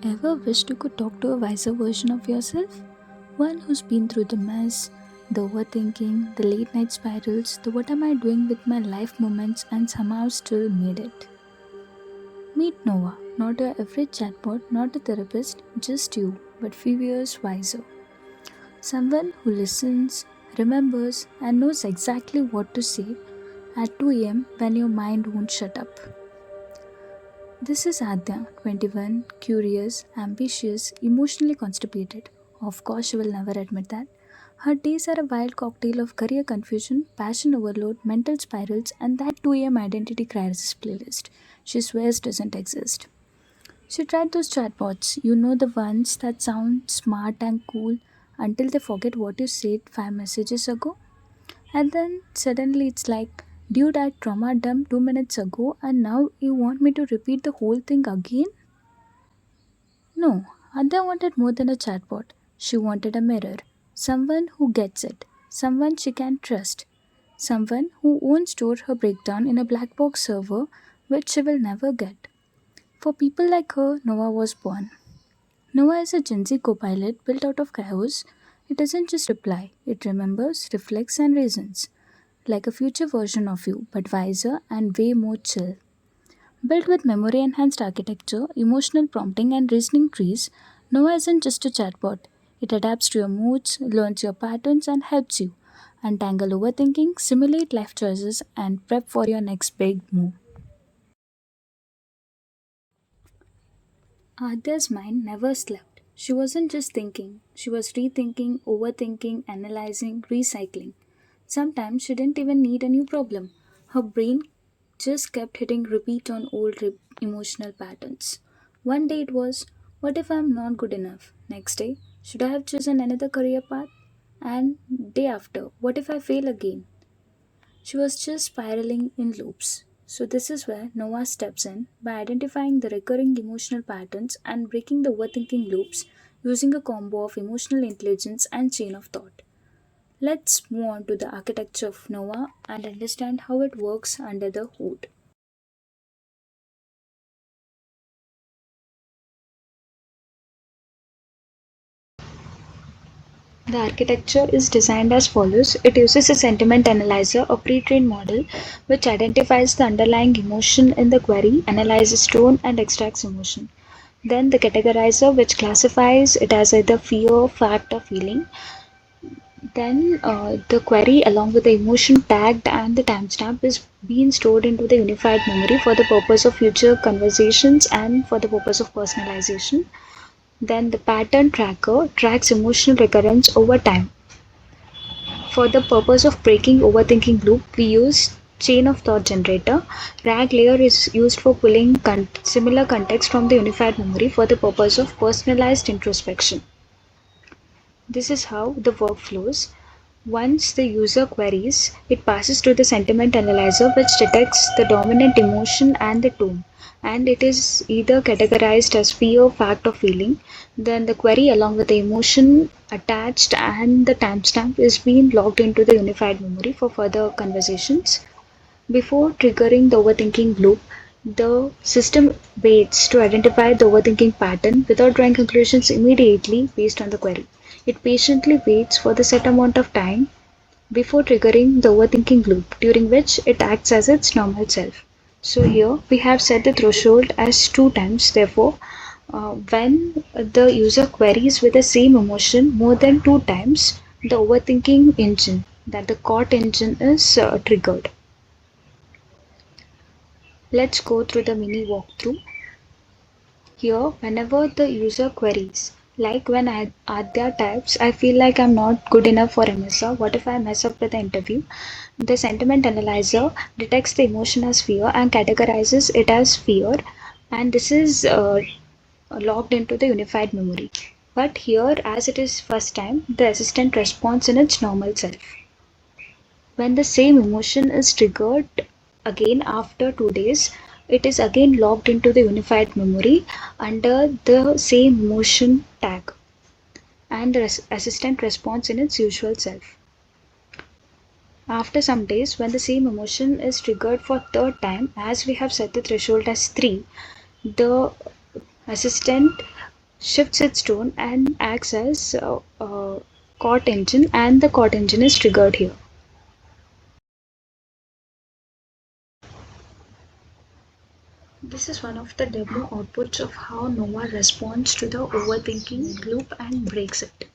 Ever wished you could talk to a wiser version of yourself? One who's been through the mess, the overthinking, the late night spirals, the what am I doing with my life moments and somehow still made it. Meet Noah, not your average chatbot, not a therapist, just you, but few years wiser. Someone who listens, remembers, and knows exactly what to say at 2 a.m. when your mind won't shut up. This is Adya, 21, curious, ambitious, emotionally constipated. Of course, she will never admit that. Her days are a wild cocktail of career confusion, passion overload, mental spirals, and that 2 a.m. identity crisis playlist she swears doesn't exist. She tried those chatbots, the ones that sound smart and cool until they forget what you said 5 messages ago. And then suddenly it's like, dude, I trauma dumped 2 minutes ago and now you want me to repeat the whole thing again? No, Adya wanted more than a chatbot. She wanted a mirror. Someone who gets it. Someone she can trust. Someone who won't store her breakdown in a black box server which she will never get. For people like her, Noah was born. Noah is a Gen Z copilot built out of chaos. It doesn't just reply, it remembers, reflects, and reasons. Like a future version of you, but wiser and way more chill. Built with memory enhanced architecture, emotional prompting, and reasoning trees, Nova isn't just a chatbot. It adapts to your moods, learns your patterns, and helps you untangle overthinking, simulate life choices, and prep for your next big move. Adya's mind never slept. She wasn't just thinking, she was rethinking, overthinking, analyzing, recycling. Sometimes she didn't even need a new problem. Her brain just kept hitting repeat on old emotional patterns. One day it was, what if I'm not good enough? Next day, should I have chosen another career path? And day after, what if I fail again? She was just spiraling in loops. So, this is where Noah steps in by identifying the recurring emotional patterns and breaking the overthinking loops using a combo of emotional intelligence and chain of thought. Let's move on to the architecture of Noah and understand how it works under the hood. The architecture is designed as follows. It uses a sentiment analyzer, a pre-trained model, which identifies the underlying emotion in the query, analyzes tone, and extracts emotion. Then the categorizer, which classifies it as either fear, fact, or feeling. Then the query, along with the emotion tagged and the timestamp, is being stored into the unified memory for the purpose of future conversations and for the purpose of personalization. Then the pattern tracker tracks emotional recurrence over time. For the purpose of breaking overthinking loop, we use chain of thought generator. RAG layer is used for pulling similar context from the unified memory for the purpose of personalized introspection. This is how the work flows. Once the user queries, it passes to the sentiment analyzer, which detects the dominant emotion and the tone, and it is either categorized as fear, fact, or feeling. Then the query, along with the emotion attached and the timestamp, is being logged into the unified memory for further conversations. Before triggering the overthinking loop, the system waits to identify the overthinking pattern without drawing conclusions immediately based on the query. It patiently waits for the set amount of time before triggering the overthinking loop, during which it acts as its normal self. So here we have set the threshold as 2 times. Therefore, when the user queries with the same emotion more than 2 times, the overthinking engine, that the caught engine, is triggered. Let's go through the mini walkthrough. Here, whenever the user queries, like when Adya types, I feel like I'm not good enough for MSR, what if I mess up with the interview? The sentiment analyzer detects the emotion as fear and categorizes it as fear, and this is logged into the unified memory. But here, as it is first time, the assistant responds in its normal self. When the same emotion is triggered again after 2 days, it is again logged into the unified memory under the same emotion tag, and the assistant responds in its usual self. After some days, when the same emotion is triggered for third time, as we have set the threshold as 3, the assistant shifts its tone and acts as caught engine, and the caught engine is triggered here. This is one of the demo outputs of how Nova responds to the overthinking loop and breaks it.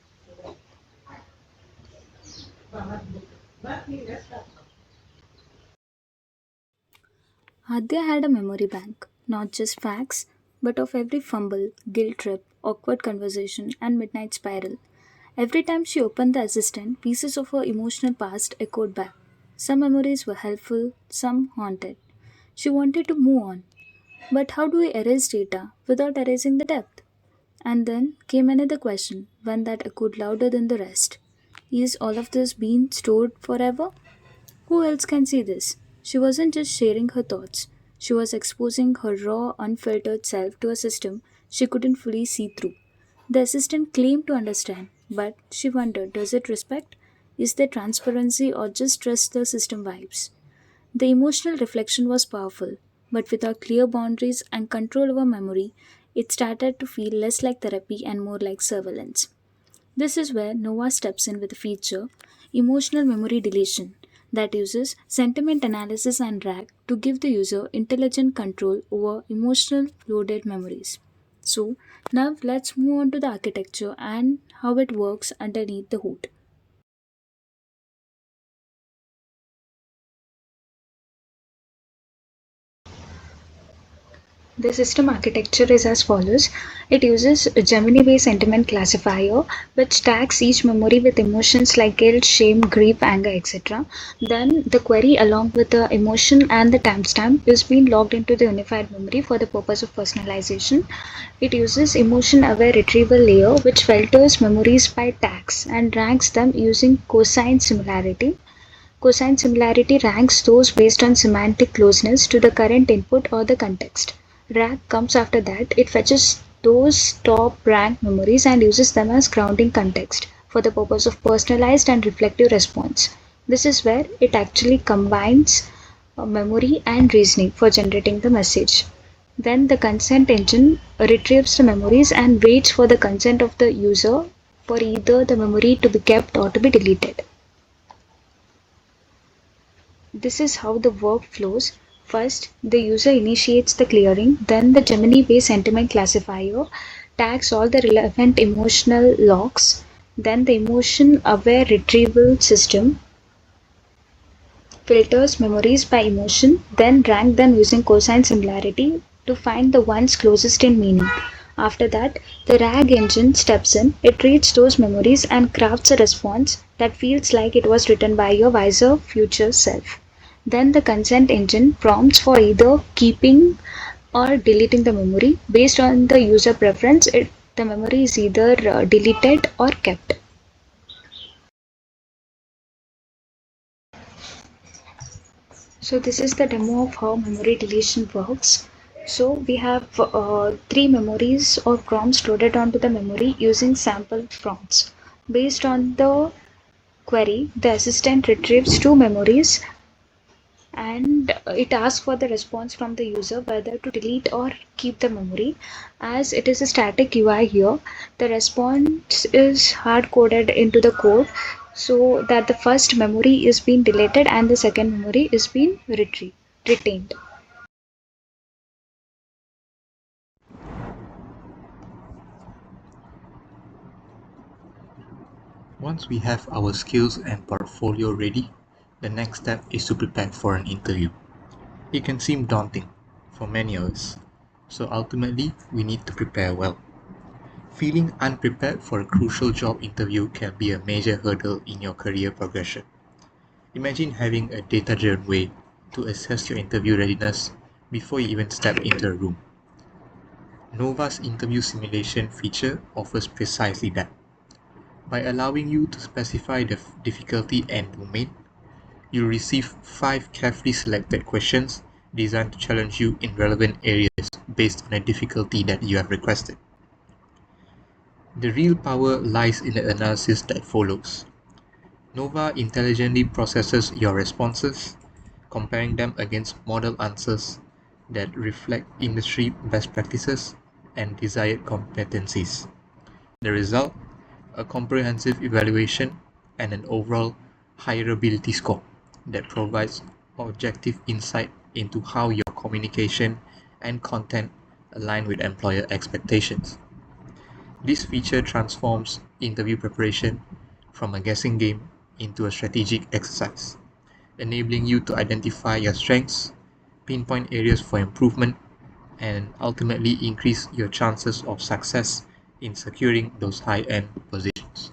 Adya had a memory bank, not just facts, but of every fumble, guilt trip, awkward conversation, and midnight spiral. Every time she opened the assistant, pieces of her emotional past echoed back. Some memories were helpful, some haunted. She wanted to move on. But how do we erase data without erasing the depth? And then came another question, one that echoed louder than the rest. Is all of this being stored forever? Who else can see this? She wasn't just sharing her thoughts, she was exposing her raw, unfiltered self to a system she couldn't fully see through. The assistant claimed to understand, but she wondered, does it respect? Is there transparency or just trust the system vibes? The emotional reflection was powerful, but without clear boundaries and control over memory, it started to feel less like therapy and more like surveillance. This is where Nova steps in with a feature, emotional memory deletion, that uses sentiment analysis and RAG to give the user intelligent control over emotional loaded memories. So, now let's move on to the architecture and how it works underneath the hood. The system architecture is as follows. It uses a Gemini-based sentiment classifier which tags each memory with emotions like guilt, shame, grief, anger, etc. Then the query along with the emotion and the timestamp is being logged into the unified memory for the purpose of personalization. It uses emotion-aware retrieval layer which filters memories by tags and ranks them using cosine similarity. Cosine similarity ranks those based on semantic closeness to the current input or the context. Rank comes after that. It fetches those top rank memories and uses them as grounding context for the purpose of personalized and reflective response. This is where it actually combines memory and reasoning for generating the message. Then the consent engine retrieves the memories and waits for the consent of the user for either the memory to be kept or to be deleted. This is how the work flows. First, the user initiates the clearing, then the Gemini-based sentiment classifier tags all the relevant emotional logs, then the emotion-aware retrieval system filters memories by emotion, then rank them using cosine similarity to find the ones closest in meaning. After that, the RAG engine steps in, it reads those memories and crafts a response that feels like it was written by your wiser future self. Then the consent engine prompts for either keeping or deleting the memory. Based on the user preference, the memory is either deleted or kept. So this is the demo of how memory deletion works. So we have three memories or prompts loaded onto the memory using sample prompts. Based on the query, the assistant retrieves two memories and it asks for the response from the user whether to delete or keep the memory. As it is a static UI here, the response is hard coded into the code so that the first memory is being deleted and the second memory is being retained. Once we have our skills and portfolio ready, the next step is to prepare for an interview. It can seem daunting for many of us, so ultimately we need to prepare well. Feeling unprepared for a crucial job interview can be a major hurdle in your career progression. Imagine having a data-driven way to assess your interview readiness before you even step into a room. Nova's interview simulation feature offers precisely that. By allowing you to specify the difficulty and domain, you'll receive 5 carefully selected questions designed to challenge you in relevant areas based on the difficulty that you have requested. The real power lies in the analysis that follows. Nova intelligently processes your responses, comparing them against model answers that reflect industry best practices and desired competencies. The result: a comprehensive evaluation and an overall hireability score that provides objective insight into how your communication and content align with employer expectations. This feature transforms interview preparation from a guessing game into a strategic exercise, enabling you to identify your strengths, pinpoint areas for improvement, and ultimately increase your chances of success in securing those high-end positions.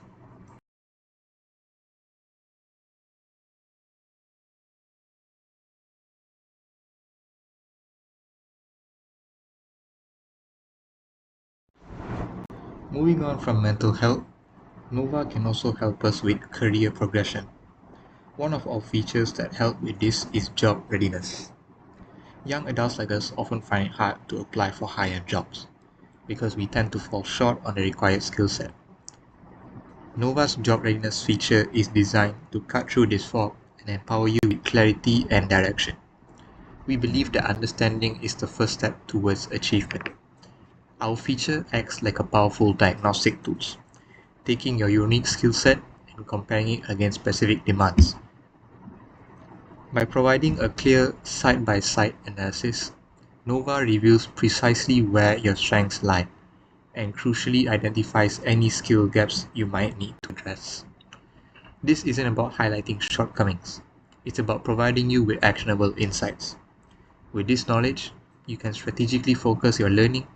Moving on from mental health, Nova can also help us with career progression. One of our features that help with this is job readiness. Young adults like us often find it hard to apply for higher jobs because we tend to fall short on the required skill set. Nova's job readiness feature is designed to cut through this fog and empower you with clarity and direction. We believe that understanding is the first step towards achievement. Our feature acts like a powerful diagnostic tool, taking your unique skill set and comparing it against specific demands. By providing a clear side-by-side analysis, Nova reveals precisely where your strengths lie and crucially identifies any skill gaps you might need to address. This isn't about highlighting shortcomings, it's about providing you with actionable insights. With this knowledge, you can strategically focus your learning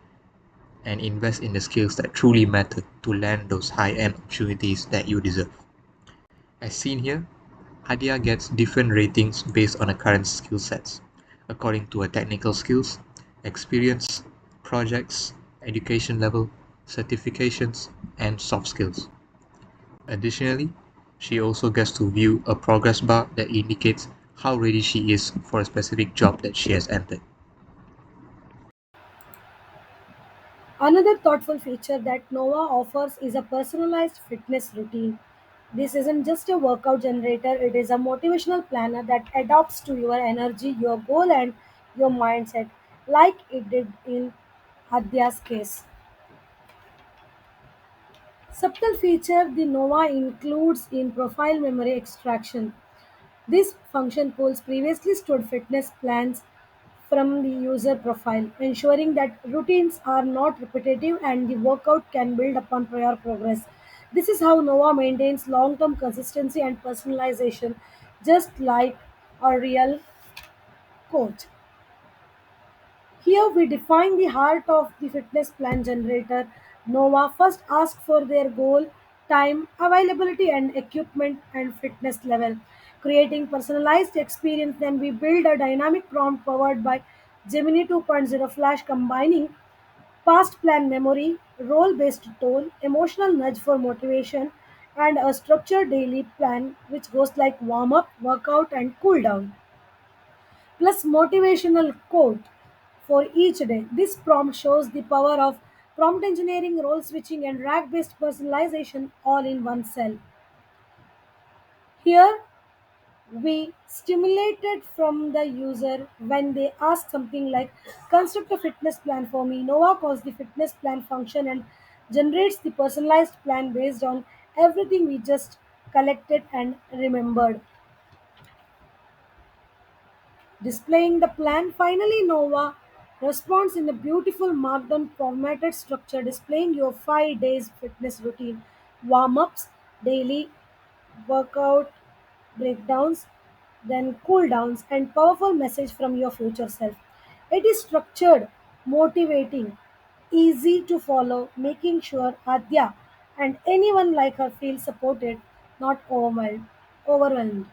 and invest in the skills that truly matter to land those high-end opportunities that you deserve. As seen here, Adia gets different ratings based on her current skill sets, according to her technical skills, experience, projects, education level, certifications, and soft skills. Additionally, she also gets to view a progress bar that indicates how ready she is for a specific job that she has entered. Another thoughtful feature that Nova offers is a personalized fitness routine. This isn't just a workout generator, it is a motivational planner that adapts to your energy, your goal, and your mindset, like it did in Adya's case. Subtle feature the Nova includes in profile memory extraction. This function pulls previously stored fitness plans from the user profile, ensuring that routines are not repetitive and the workout can build upon prior progress. This is how Nova maintains long term consistency and personalization, just like a real coach. Here we define the heart of the fitness plan generator. Nova first asks for their goal, time, availability, and equipment and fitness level. Creating personalized experience, then we build a dynamic prompt powered by Gemini 2.0 Flash combining past plan memory, role based tone, emotional nudge for motivation, and a structured daily plan which goes like warm up, workout, and cool down plus motivational quote for each day. This prompt shows the power of prompt engineering, role switching, and rack based personalization all in one cell. Here, we stimulated from the user when they ask something like construct a fitness plan for me. Nova calls the fitness plan function and generates the personalized plan based on everything we just collected and remembered. Displaying the plan, finally Nova responds in a beautiful markdown formatted structure displaying your 5 days fitness routine, warm-ups, daily workout breakdowns, then cool downs and powerful message from your future self. It is structured, motivating, easy to follow, making sure Adya and anyone like her feel supported, not overwhelmed. Overwhelmed.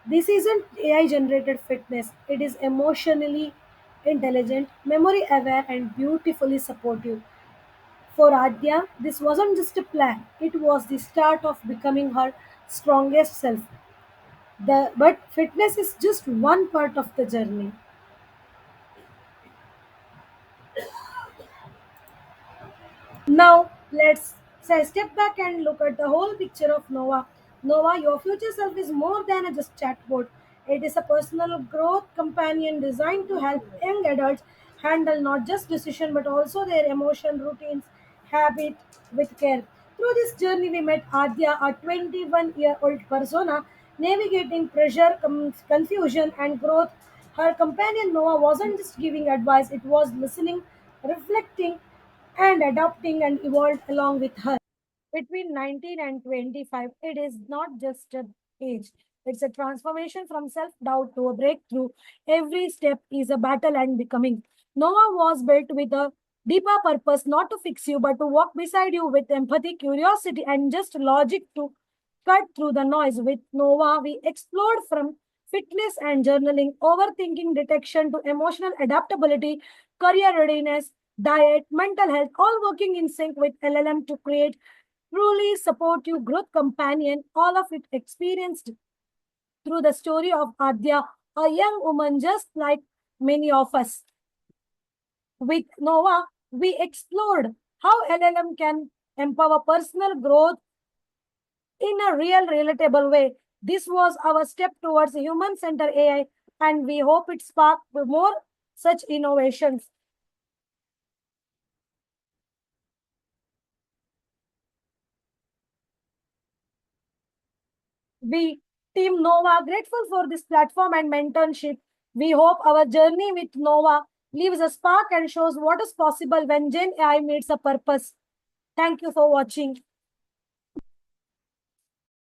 This isn't AI generated fitness, it is emotionally intelligent, memory aware, and beautifully supportive. For Adya, this wasn't just a plan, it was the start of becoming her strongest self. But fitness is just one part of the journey. Now, let's say step back and look at the whole picture of Nova. Nova, your future self is more than just chatbot. It is a personal growth companion designed to help young adults handle not just decision but also their emotion, routines, habit with care. Through this journey, we met Adya, a 21-year-old persona navigating pressure, confusion, and growth. Her companion Noah wasn't just giving advice; it was listening, reflecting, and adapting and evolved along with her. Between 19 and 25, it is not just an age. It's a transformation from self doubt to a breakthrough. Every step is a battle and becoming. Noah was built with a deeper purpose, not to fix you, but to walk beside you with empathy, curiosity, and just logic to cut through the noise. With Noah, we explored from fitness and journaling, overthinking detection to emotional adaptability, career readiness, diet, mental health, all working in sync with LLM to create truly supportive growth companion, all of it experienced through the story of Adya, a young woman just like many of us. With Nova, we explored how LLM can empower personal growth in a real, relatable way. This was our step towards human-centered AI, and we hope it sparked more such innovations. We, Team Nova, grateful for this platform and mentorship. We hope our journey with Nova leaves a spark and shows what is possible when Gen AI meets a purpose. Thank you for watching.